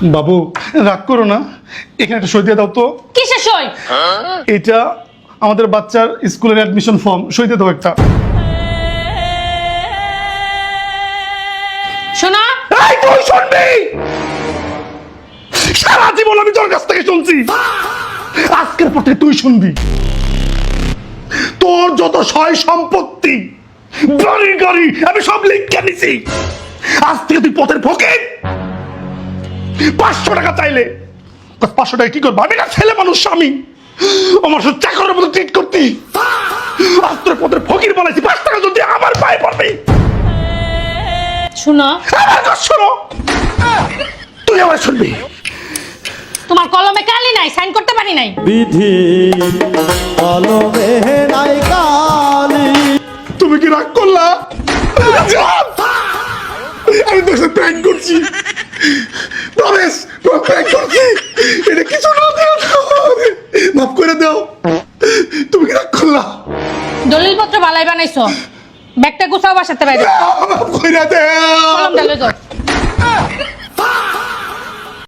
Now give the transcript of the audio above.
বাবু রাগ করো না, এখানে একটা সই দিয়ে দাও তো। কিসের সই? এটা আমাদের বাচ্চার স্কুলের অ্যাডমিশন ফর্ম, সই দিয়ে দাও একটা। শোনা, এই তুই শুনবি? সারা জীবন আমি তোর কাছ থেকে শুনছি, আজকের পর থেকে তুই শুনবি। তোর যত সয় সম্পত্তি, বাড়ি গাড়ি আমি সব লিখে নিছি। আজ থেকে তুই পথের ফকির। 500 টাকা চাইলে 500 টাকা কি করবো? আমি না ছেলে মানুষ, স্বামী, আমার সাথে চাকরের মতো ট্রিট করতি। আজ তোর পথের ফকির বানাইছি, 5 টাকা যদি আমার পায়ে পড়বে। শোনো, আমার কথা শোনো, তুই আমার শুনবি। তোমার কলমে কালি নাই, সাইন করতে পারি নাই। বিধি কলমে নাই কালি। তুমি কি রাগ করলা? আমি তোর সাথে প্র্যাঙ্ক করছি, প্রমেশ, প্র্যাঙ্ক করছি। এটা কিছু না, মাফ করে দাও। তুমি কি রাগ করলা? দলিলপত্র বালাই বানাইছো, ব্যাগটা গুছাও, বাসাতে বাইরে মাফ করে দাও। কলম ডালে যাও।